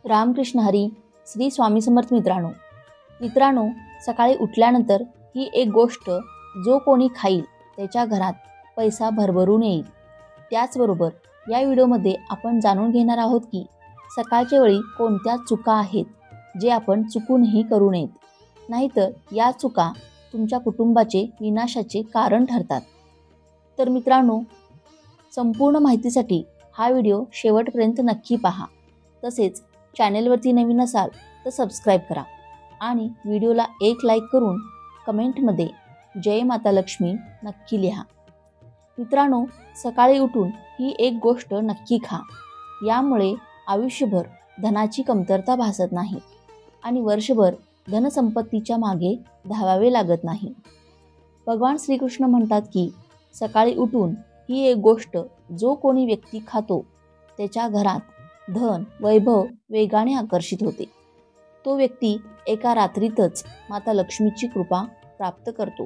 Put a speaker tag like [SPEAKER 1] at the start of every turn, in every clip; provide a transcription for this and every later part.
[SPEAKER 1] रामकृष्ण हरी. श्री स्वामी समर्थ. मित्रांनो, सकाळी उठल्यानंतर ही एक गोष्ट जो कोणी खाईल त्याच्या घरात पैसा भरभरून येईल. त्याचबरोबर या व्हिडिओमध्ये आपण जाणून घेणार आहोत की सकाळच्या वेळी कोणत्या चुका आहेत जे आपण चुकूनही करू नयेत, नाहीतर या चुका तुमच्या कुटुंबाचे विनाशाचे कारण ठरतात. तर मित्रांनो, संपूर्ण माहितीसाठी हा व्हिडिओ शेवटपर्यंत नक्की पहा. तसेच चॅनेलवरती नवीन असाल तर सबस्क्राईब करा आणि व्हिडिओला एक लाईक करून कमेंटमध्ये जय माता लक्ष्मी नक्की लिहा. मित्रांनो, सकाळी उठून ही एक गोष्ट नक्की खा. यामुळे आयुष्यभर धनाची कमतरता भासत नाही आणि वर्षभर धनसंपत्तीच्या मागे धावावे लागत नाही. भगवान श्रीकृष्ण म्हणतात की सकाळी उठून ही एक गोष्ट जो कोणी व्यक्ती खातो त्याच्या घरात धन वैभव वेगाने आकर्षित होते. तो व्यक्ती एका रात्रीतच माता लक्ष्मीची कृपा प्राप्त करतो.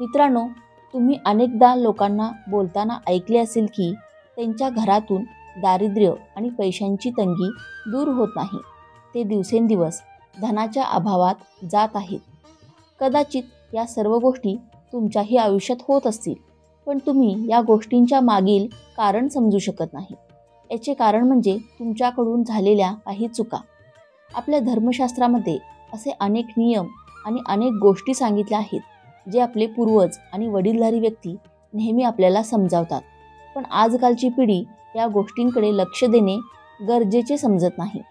[SPEAKER 1] मित्रांनो, तुम्ही अनेकदा लोकांना बोलताना ऐकले असेल की त्यांच्या घरातून दारिद्र्य आणि पैशांची तंगी दूर होत नाही, ते दिवसेंदिवस धनाच्या अभावात जात आहेत. कदाचित या सर्व गोष्टी तुमच्याही आयुष्यात होत असतील, पण तुम्ही या गोष्टींच्या मागील कारण समजू शकत नाही. याचे कारण म्हणजे तुमच्याकडून झालेल्या काही चुका. आपल्या धर्मशास्त्रामध्ये असे अनेक नियम आणि अनेक गोष्टी सांगितल्या आहेत जे आपले पूर्वज आणि वडीलधारी व्यक्ती नेहमी आपल्याला समजावतात, पण आजकालची पिढी या गोष्टींकडे लक्ष देणे गरजेचे समजत नाही.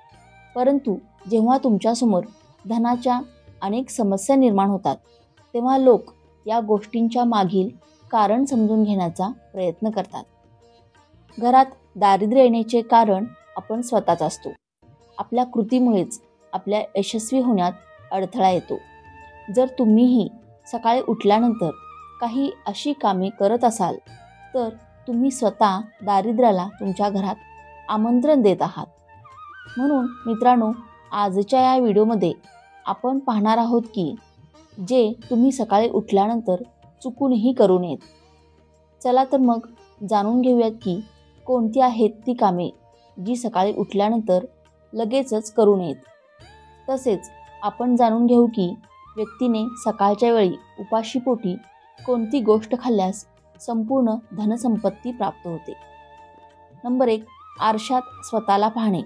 [SPEAKER 1] परंतु जेव्हा तुमच्यासमोर धनाच्या अनेक समस्या निर्माण होतात तेव्हा लोक या गोष्टींच्या मागील कारण समजून घेण्याचा प्रयत्न करतात. घरात दारिद्र्य येण्याचे कारण आपण स्वतःच असतो. आपल्या कृतीमुळेच आपल्या यशस्वी होण्यात अडथळा येतो. जर तुम्हीही सकाळी उठल्यानंतर काही अशी कामे करत असाल तर तुम्ही स्वतः दारिद्र्याला तुमच्या घरात आमंत्रण देत आहात. म्हणून मित्रांनो, आजच्या या व्हिडिओमध्ये आपण पाहणार आहोत की जे तुम्ही सकाळी उठल्यानंतर चुकूनही करू नयेत. चला तर मग जाणून घेऊयात की कोणती आहेत ती कामे जी सकाळी उठल्यानंतर लगेचच करू नयेत. तसेच आपण जाणून घेऊ की व्यक्तीने सकाळच्या वेळी उपाशीपोटी कोणती गोष्ट खाल्ल्यास संपूर्ण धनसंपत्ती प्राप्त होते. नंबर 1, आरशात स्वतःला पाहणे.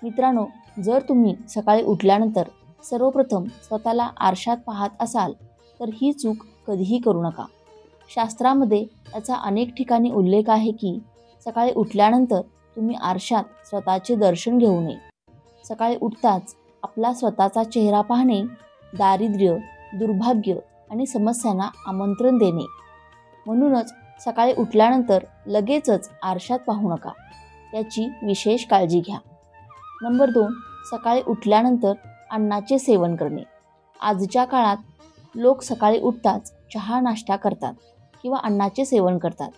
[SPEAKER 1] मित्रांनो, जर तुम्ही सकाळी उठल्यानंतर सर्वप्रथम स्वतःला आरशात पाहत असाल तर ही चूक कधीही करू नका. शास्त्रामध्ये याचा अनेक ठिकाणी उल्लेख आहे की सकाळी उठल्यानंतर तुम्ही आरशात स्वतःचे दर्शन घेऊ नये. सकाळी उठताच आपला स्वतःचा चेहरा पाहणे दारिद्र्य, दुर्भाग्य आणि समस्यांना आमंत्रण देणे. म्हणूनच सकाळी उठल्यानंतर लगेचच आरशात पाहू नका, याची विशेष काळजी घ्या. नंबर 2, सकाळी उठल्यानंतर अन्नाचे सेवन करणे. आजच्या काळात लोक सकाळी उठताच चहा नाश्ता करतात किंवा अन्नाचे सेवन करतात.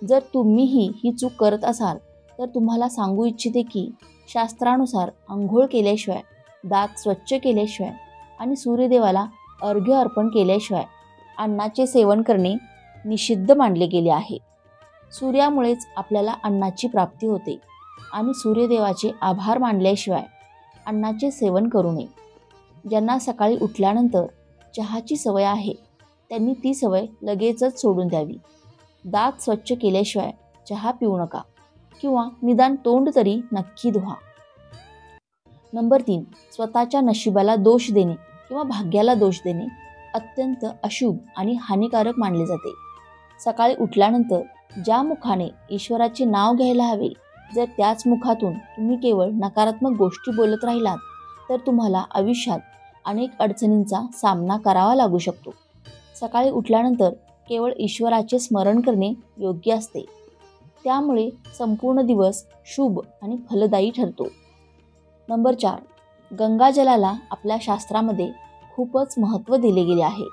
[SPEAKER 1] जर तुम्हीही ही चूक करत असाल तर तुम्हाला सांगू इच्छिते की शास्त्रानुसार अंघोळ केल्याशिवाय, दात स्वच्छ केल्याशिवाय आणि सूर्यदेवाला अर्घ्य अर्पण केल्याशिवाय अन्नाचे सेवन करणे निषिद्ध मानले गेले आहे. सूर्यामुळेच आपल्याला अन्नाची प्राप्ती होते आणि सूर्यदेवाचे आभार मानल्याशिवाय अन्नाचे सेवन करू नये. ज्यांना सकाळी उठल्यानंतर चहाची सवय आहे त्यांनी ती सवय लगेचच सोडून द्यावी. दात स्वच्छ केल्याशिवाय चहा पिऊ नका किंवा निदान तोंड तरी नक्की धुवा. नंबर 3, स्वतःच्या नशिबाला दोष देणे किंवा भाग्याला दोष देणे अत्यंत अशुभ आणि हानिकारक मानले जाते. सकाळी उठल्यानंतर ज्या मुखाने ईश्वराचे नाव घ्यायला हवे, जर त्याच मुखातून तुम्ही केवळ नकारात्मक गोष्टी बोलत राहिलात तर तुम्हाला आयुष्यात अनेक अडचणींचा सामना करावा लागू शकतो. सकाळी उठल्यानंतर केवळ ईश्वराचे स्मरण करणे योग्य असते. त्यामुळे संपूर्ण दिवस शुभ आणि फलदायी ठरतो. नंबर 4, गंगाजलाला आपल्या शास्त्रामध्ये खूपच महत्त्व दिले गेले आहे.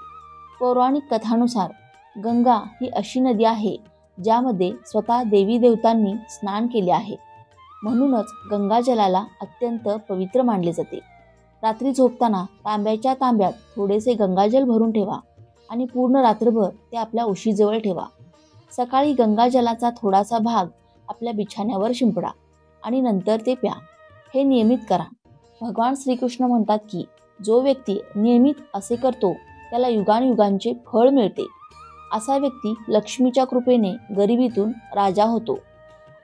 [SPEAKER 1] पौराणिक कथानुसार गंगा ही अशी नदी आहे ज्यामध्ये स्वतः देवी देवतांनी स्नान केले आहे. म्हणूनच गंगाजलाला अत्यंत पवित्र मानले जाते. रात्री झोपताना तांब्याच्या तांब्यात थोडेसे गंगाजल भरून ठेवा आणि पूर्ण रात्रभर ते आपल्या उशीजवळ ठेवा. सकाळी गंगाजलाचा थोडासा भाग आपल्या बिछाण्यावर शिंपडा आणि नंतर ते प्या. हे नियमित करा. भगवान श्रीकृष्ण म्हणतात की जो व्यक्ती नियमित असे करतो त्याला युगानयुगांचे फळ मिळते. असा व्यक्ती लक्ष्मीच्या कृपेने गरिबीतून राजा होतो.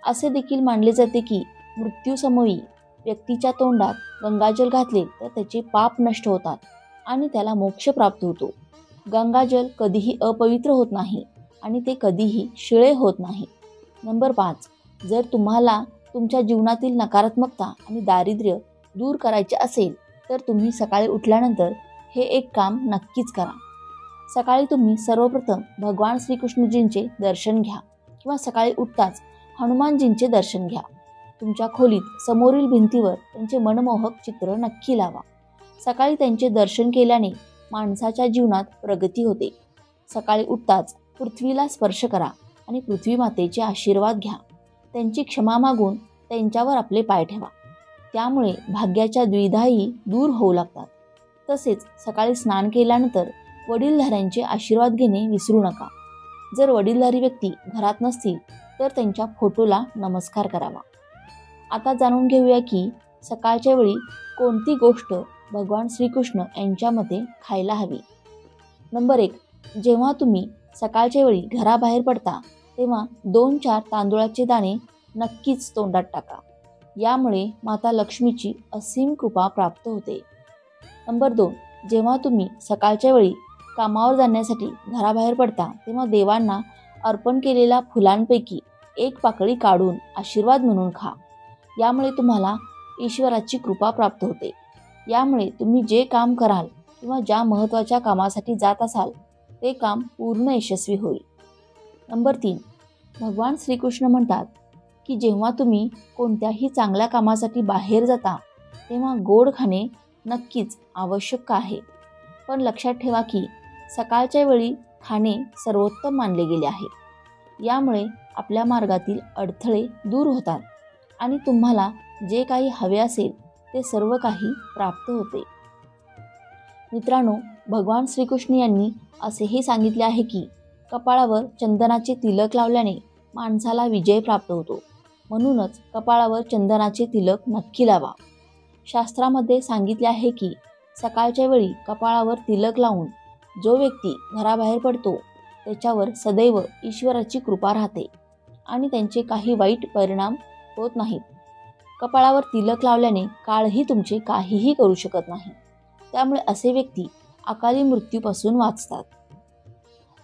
[SPEAKER 1] असे देखील मानले जाते की मृत्यूसमयी व्यक्तीच्या तोंडात गंगाजल घातले तर त्याचे पाप नष्ट होतात आणि त्याला मोक्ष प्राप्त होतो. गंगाजल कधीही अपवित्र होत नाही आणि ते कधीही शिळे होत नाही. नंबर 5, जर तुम्हाला तुमच्या जीवनातील नकारात्मकता आणि दारिद्र्य दूर करायचे असेल तर तुम्ही सकाळी उठल्यानंतर हे एक काम नक्कीच करा. सकाळी तुम्ही सर्वप्रथम भगवान श्रीकृष्णजींचे दर्शन घ्या किंवा सकाळी उठताच हनुमानजींचे दर्शन घ्या. तुमच्या खोलीत समोरील भिंतीवर त्यांचे मनमोहक चित्र नक्की लावा. सकाळी त्यांचे दर्शन केल्याने माणसाच्या जीवनात प्रगती होते. सकाळी उठताच पृथ्वीला स्पर्श करा आणि पृथ्वी मातेचे आशीर्वाद घ्या. त्यांची क्षमा मागून त्यांच्यावर आपले पाय ठेवा. त्यामुळे भाग्याच्या द्विधाही दूर होऊ लागतात. तसेच सकाळी स्नान केल्यानंतर वडीलधाऱ्यांचे आशीर्वाद घेणे विसरू नका. जर वडीलधारी व्यक्ती घरात नसतील तर त्यांच्या फोटोला नमस्कार करावा. आता जाणून घेऊया की सकाळच्या वेळी कोणती गोष्ट भगवान श्रीकृष्ण यांच्या मते खायला हवी. नंबर 1, जेव्हा तुम्ही सकाळच्या वेळी घराबाहेर पडता तेव्हा 2-4 तांदूळाचे दाणे नक्कीच तोंडात टाका. यामुळे माता लक्ष्मीची असीम कृपा प्राप्त होते. नंबर 2, जेव्हा तुम्ही सकाळच्या वेळी कामावर जाण्यासाठी घराबाहेर पडता तेव्हा देवांना अर्पण केलेल्या फुलांपैकी एक पाकळी काढून आशीर्वाद म्हणून खा. यामुळे तुम्हाला ईश्वराची कृपा प्राप्त होते. यामुळे तुम्ही जे काम कराल किंवा ज्या महत्त्वाच्या कामासाठी जात असाल ते काम पूर्ण यशस्वी होईल. नंबर 3, भगवान श्रीकृष्ण म्हणतात की जेव्हा तुम्ही कोणत्याही चांगल्या कामासाठी बाहेर जाता तेव्हा गोड खाणे नक्कीच आवश्यक आहे. पण लक्षात ठेवा की सकाळच्या वेळी खाणे सर्वोत्तम मानले गेले आहे. यामुळे आपल्या मार्गातील अडथळे दूर होतात आणि तुम्हाला जे काही हवे असेल ते सर्व काही प्राप्त होते. मित्रांनो, भगवान श्रीकृष्ण यांनी असेही सांगितले आहे की कपाळावर चंदनाचे तिलक लावल्याने माणसाला विजय प्राप्त होतो. म्हणूनच कपाळावर चंदनाचे तिलक नक्की लावा. शास्त्रामध्ये सांगितले आहे की सकाळच्या वेळी कपाळावर तिलक लावून जो व्यक्ती घराबाहेर पडतो त्याच्यावर सदैव ईश्वराची कृपा राहते आणि त्यांचे काही वाईट परिणाम होत नाहीत. कपाळावर तिलक लावल्याने काळही तुमचे काहीही करू शकत नाही. त्यामुळे असे व्यक्ती अकाली मृत्यूपासून वाचतात.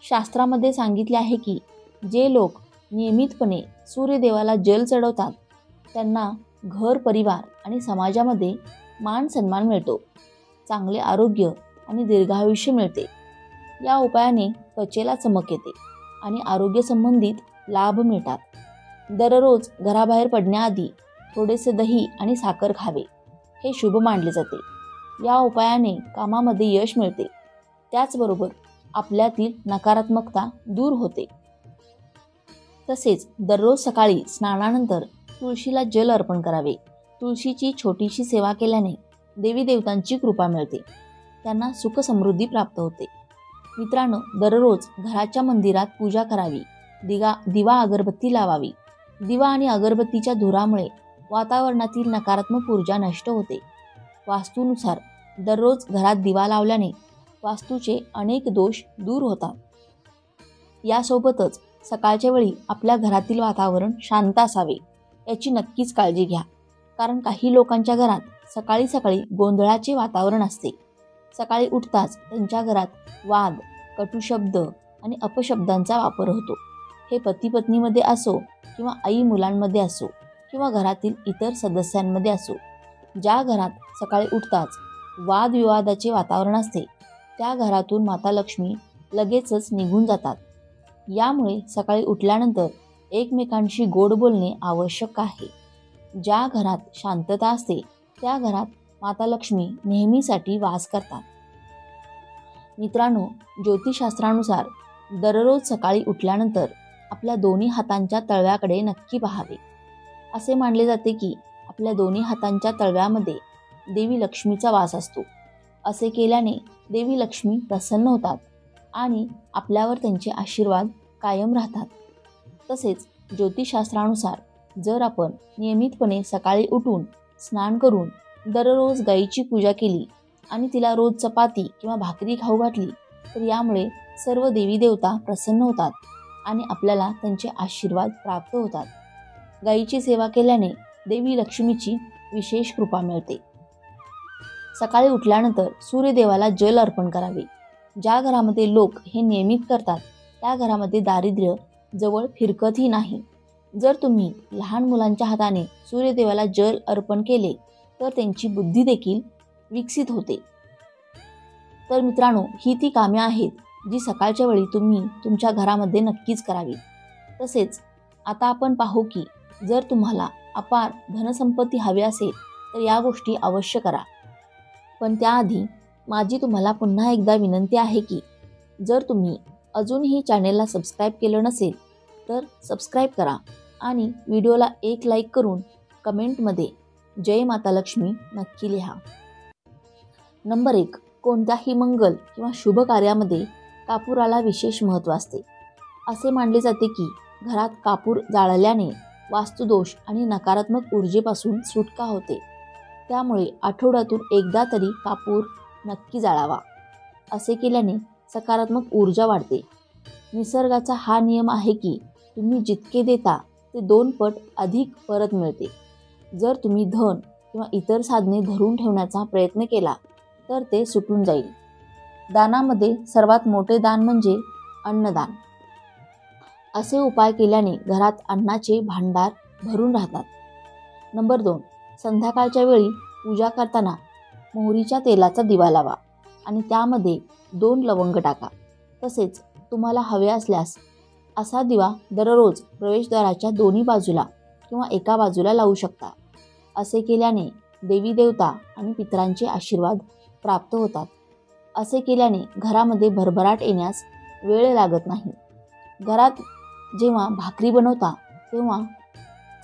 [SPEAKER 1] शास्त्रामध्ये सांगितले आहे की जे लोक नियमितपणे सूर्यदेवाला जल चढवतात त्यांना घर, परिवार आणि समाजामध्ये मान सन्मान मिळतो. चांगले आरोग्य आणि दीर्घायुष्य मिळते. या उपायाने त्वचेला चमक येते आणि आरोग्यसंबंधित लाभ मिळतात. दररोज घराबाहेर पडण्याआधी थोडेसे दही आणि साखर खावे हे शुभ मानले जाते. या उपायाने कामामध्ये यश मिळते. त्याचबरोबर आपल्यातील नकारात्मकता दूर होते. तसेच दररोज सकाळी स्नानानंतर तुळशीला जल अर्पण करावे. तुळशीची छोटीशी सेवा केल्याने देवी देवतांची कृपा मिळते. त्यांना सुख समृद्धी प्राप्त होते. मित्रांनो, दररोज घराच्या मंदिरात पूजा करावी. दिवा अगरबत्ती लावावी. दिवा आणि अगरबत्तीच्या धुरामुळे वातावरणातील नकारात्मक ऊर्जा नष्ट होते. वास्तूनुसार दररोज घरात दिवा लावल्याने वास्तूचे अनेक दोष दूर होतात. यासोबतच सकाळच्या वेळी आपल्या घरातील वातावरण शांत असावे याची नक्कीच काळजी घ्या. कारण काही लोकांच्या घरात सकाळी सकाळी गोंधळाचे वातावरण असते. सकाळी उठताच त्यांच्या घरात वाद, कटुशब्द आणि अपशब्दांचा वापर होतो. हे पती पत्नीमध्ये असो किंवा आई मुलांमध्ये असो किंवा घरातील इतर सदस्यांमध्ये असो. ज्या घरात सकाळी उठताच वादविवादाचे वातावरण असते त्या घरातून माता लक्ष्मी लगेचच निघून जातात. यामुळे सकाळी उठल्यानंतर एकमेकांशी गोड बोलणे आवश्यक आहे. ज्या घरात शांतता असते त्या घरात माता लक्ष्मी नेहमीसाठी वास करतात. मित्रांनो, ज्योतिषशास्त्रानुसार दररोज सकाळी उठल्यानंतर आपल्या दोन्ही हातांच्या तळव्याकडे नक्की पाहावे. असे मानले जाते की आपल्या दोन्ही हातांच्या तळव्यामध्ये देवी लक्ष्मीचा वास असतो. असे केल्याने देवी लक्ष्मी प्रसन्न होतात आणि आपल्यावर त्यांचे आशीर्वाद कायम राहतात. तसेच ज्योतिषशास्त्रानुसार जर आपण नियमितपणे सकाळी उठून स्नान करून दररोज गायीची पूजा केली आणि तिला रोज चपाती किंवा भाकरी खाऊ घातली तर यामुळे सर्व देवी देवता प्रसन्न होतात आणि आपल्याला त्यांचे आशीर्वाद प्राप्त होतात. गायीची सेवा केल्याने देवी लक्ष्मीची विशेष कृपा मिळते. सकाळी उठल्यानंतर सूर्यदेवाला जल अर्पण करावे. ज्या घरामध्ये लोक हे नियमित करतात त्या घरामध्ये दारिद्र्य जवळ फिरकतही नाही. जर तुम्ही लहान मुलांच्या हाताने सूर्यदेवाला जल अर्पण केले तर त्यांची बुद्धी देखील विकसित होते. तर मित्रांनो, ही ती कामे आहेत जी सकाळच्या वेळी तुम्ही तुमच्या घरामध्ये नक्कीच करावी. तसेच आता आपण पाहू की जर तुम्हाला अपार धनसंपत्ती हवी असेल तर या गोष्टी अवश्य करा. पण त्याआधी माझी तुम्हाला पुन्हा एकदा विनंती आहे की जर तुम्ही अजूनही चॅनेलला सबस्क्राईब केलं नसेल तर सबस्क्राईब करा आणि व्हिडिओला एक लाईक करून कमेंटमध्ये जय माता लक्ष्मी नक्की लिहा. नंबर 1. कोणत्याही मंगल किंवा शुभ कार्यामध्ये कापुराला विशेष महत्त्व असते. असे मानले जाते की घरात कापूर जाळल्याने वास्तुदोष आणि नकारात्मक ऊर्जेपासून सुटका होते. त्यामुळे आठवड्यातून एकदा तरी कापूर नक्की जाळावा. असे केल्याने सकारात्मक ऊर्जा वाढते. निसर्गाचा हा नियम आहे की तुम्ही जितके देता ते 2 पट अधिक परत मिळते. जर तुम्ही धन किंवा इतर साधने धरून ठेवण्याचा प्रयत्न केला तर ते सुटून जाईल. दानामध्ये सर्वात मोठे दान म्हणजे अन्नदान. असे उपाय केल्याने घरात अन्नाचे भांडार भरून राहतात. नंबर 2. संध्याकाळच्या वेळी पूजा करताना मोहरीच्या तेलाचा दिवा लावा आणि त्यामध्ये 2 लवंग टाका. तसेच तुम्हाला हवे असल्यास असा दिवा दररोज प्रवेशद्वाराच्या दोन्ही बाजूला किंवा एका बाजूला लावू शकता. असे केल्याने देवी देवता आणि पितरांचे आशीर्वाद प्राप्त होतात. असे केल्याने घरामध्ये भरभराट येण्यास वेळ लागत नाही. घरात जेव्हा भाकरी बनवता तेव्हा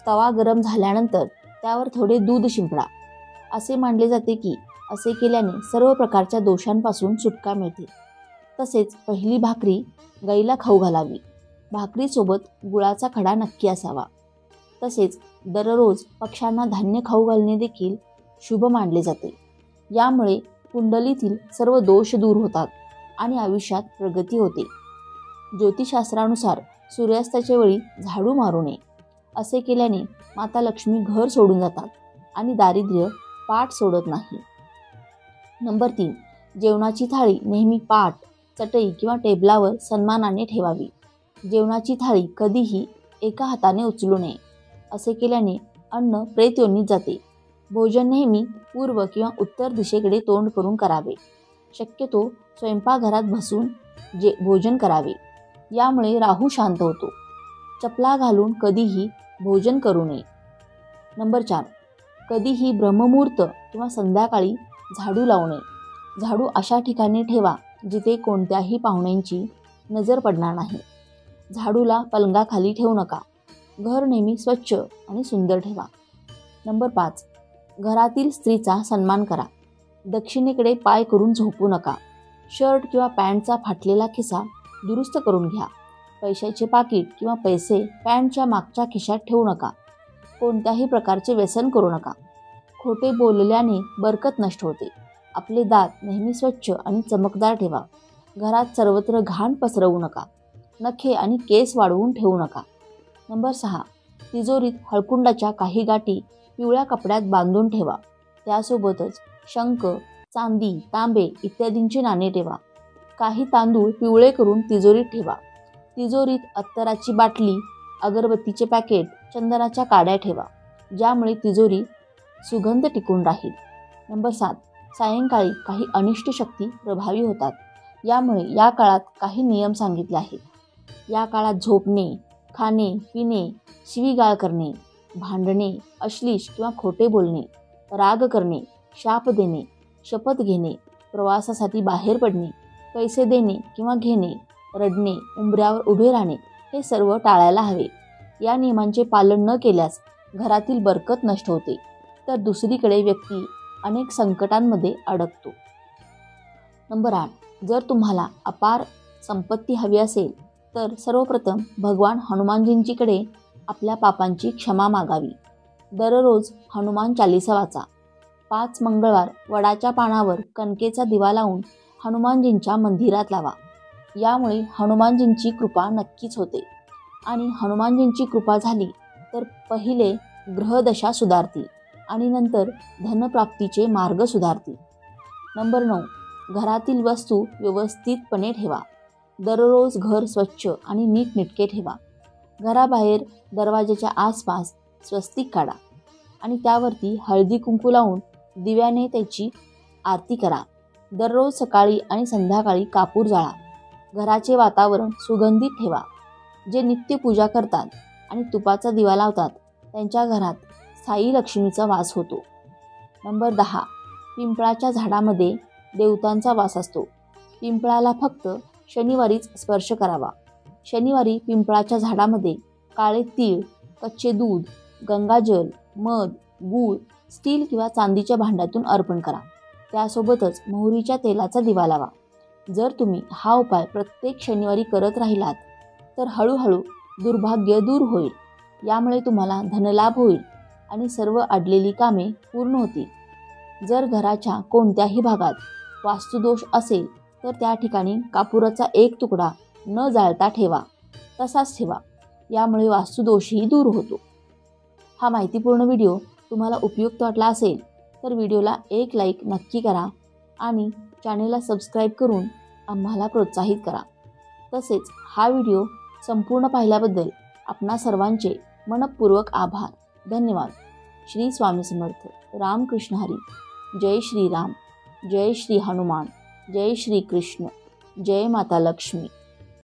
[SPEAKER 1] तवा गरम झाल्यानंतर त्यावर थोडे दूध शिंपडा. असे मानले जाते की असे केल्याने सर्व प्रकारच्या दोषांपासून सुटका मिळते. तसेच पहिली भाकरी गाईला खाऊ घालावी. भाकरीसोबत गुळाचा खडा नक्की असावा. तसेच दररोज पक्ष्यांना धान्य खाऊ घालणे देखील शुभ मानले जाते. यामुळे कुंडलीतील सर्व दोष दूर होतात आणि आयुष्यात प्रगती होते. ज्योतिषशास्त्रानुसार सूर्यास्ताच्या वेळी झाडू मारू नये. असे केल्याने माता लक्ष्मी घर सोडून जातात आणि दारिद्र्य पाठ सोडत नाही. नंबर 3. जेवणाची थाळी नेहमी पाट, चटई किंवा टेबलावर सन्मानाने ठेवावी. जेवणाची थाळी कधीही एका हाताने उचलू नये. असे केल्याने अन्न प्रेत योनीत जाते. भोजन नेहमी पूर्व किंवा उत्तर दिशेकडे तोंड करून करावे. शक्यतो स्वयंपाकघरात बसून भोजन करावे. यामुळे राहू शांत होतो. चपला घालून कधीही भोजन करू नये. नंबर 4. कधीही ब्रह्ममुहूर्त किंवा संध्याकाळी झाडू लावू नये. झाडू अशा ठिकाणी ठेवा जिथे कोणत्याही पाहुण्यांची नजर पडणार नाही. झाडूला पलंगाखाली ठेवू नका. घर नेहमी स्वच्छ आणि सुंदर ठेवा. नंबर 5. घरातील स्त्रीचा सन्मान करा. दक्षिणेकडे पाय करून झोपू नका. शर्ट किंवा पॅन्टचा फाटलेला खिसा दुरुस्त करून घ्या. पैशाचे पाकीट किंवा पैसे पॅन्टच्या मागच्या खिशात ठेवू नका. कोणत्याही प्रकारचे व्यसन करू नका. खोटे बोलल्याने बरकत नष्ट होते. आपले दात नेहमी स्वच्छ आणि चमकदार ठेवा. घरात सर्वत्र घाण पसरवू नका. नखे आणि केस वाढवून ठेवू नका. नंबर 6. तिजोरीत हळकुंडाच्या काही गाठी पिवळ्या कपड्यात बांधून ठेवा. त्यासोबतच शंख, चांदी, तांबे इत्यादींची नाणी ठेवा. काही तांदूळ पिवळे करून तिजोरीत ठेवा. तिजोरीत अत्तराची बाटली, अगरबत्तीचे पॅकेट, चंदनाच्या काड्या ठेवा. ज्यामुळे तिजोरी सुगंध टिकून राहील. नंबर 7. सायंकाळी काही अनिष्ट शक्ती प्रभावी होतात. यामुळे या काळात काही नियम सांगितले आहेत. या काळात झोपणे, खाणे, पिणे, शिवीगाळ करणे, भांडणे, अश्लील किंवा खोटे बोलणे, राग करणे, शाप देणे, शपथ घेणे, प्रवासासाठी बाहेर पडणे, पैसे देणे किंवा घेणे, रडणे, उंबऱ्यावर उभे राहणे हे सर्व टाळायला हवे. या नियमांचे पालन न केल्यास घरातील बरकत नष्ट होते तर दुसरीकडे व्यक्ती अनेक संकटांमध्ये अडकतो. नंबर 8. जर तुम्हाला अपार संपत्ती हवी असेल तर सर्वप्रथम भगवान हनुमानजींकडे आपल्या पापांची क्षमा मागावी. दररोज हनुमान चालीसा वाचा. 5 मंगळवार वडाच्या पानावर कणकेचा दिवा लावून हनुमानजींच्या मंदिरात लावा. यामुळे हनुमानजींची कृपा नक्कीच होते आणि हनुमानजींची कृपा झाली तर पहिले ग्रहदशा सुधारतील आणि नंतर धनप्राप्तीचे मार्ग सुधारतील. नंबर 9. घरातील वस्तू व्यवस्थितपणे ठेवा. दररोज घर स्वच्छ आणि नीटनेटके ठेवा. घराबाहेर दरवाजाच्या आसपास स्वस्तिक काढा आणि त्यावरती हळदी कुंकू लावून दिव्याने त्याची आरती करा. दररोज सकाळी आणि संध्याकाळी कापूर जाळा. घराचे वातावरण सुगंधित ठेवा. जे नित्य पूजा करतात आणि तुपाचा दिवा लावतात त्यांच्या घरात स्थायी लक्ष्मीचा वास होतो. नंबर 10. पिंपळाच्या झाडामध्ये देवतांचा वास असतो. पिंपळाला फक्त शनिवारीच स्पर्श करावा. शनिवारी पिंपळाच्या झाडामध्ये काळे तीळ, कच्चे दूध, गंगाजल, मध, गूळ स्टील किंवा चांदीच्या भांड्यातून अर्पण करा. त्यासोबतच मोहरीच्या तेलाचा दिवा लावा. जर तुम्ही हा उपाय प्रत्येक शनिवारी करत राहिलात तर हळूहळू दुर्भाग्य दूर होईल. यामुळे तुम्हाला धनलाभ होईल आणि सर्व अडलेली कामे पूर्ण होतील. जर घराच्या कोणत्याही भागात वास्तुदोष असेल तर त्या ठिकाणी कापुराचा एक तुकडा न जाळता ठेवा. तसाच ठेवा. यामुळे वास्तुदोषही दूर होतो. हा माहितीपूर्ण व्हिडिओ तुम्हाला उपयुक्त वाटला असेल तर व्हिडिओला एक लाईक नक्की करा आणि चॅनेलला सबस्क्राईब करून आम्हाला प्रोत्साहित करा. तसेच हा व्हिडिओ संपूर्ण पाहिल्याबद्दल आपणा सर्वांचे मनपूर्वक आभार. धन्यवाद. श्री स्वामी समर्थ. रामकृष्ण हरी. जय श्री राम. जय श्री हनुमान. जय श्री कृष्ण. जय माता लक्ष्मी.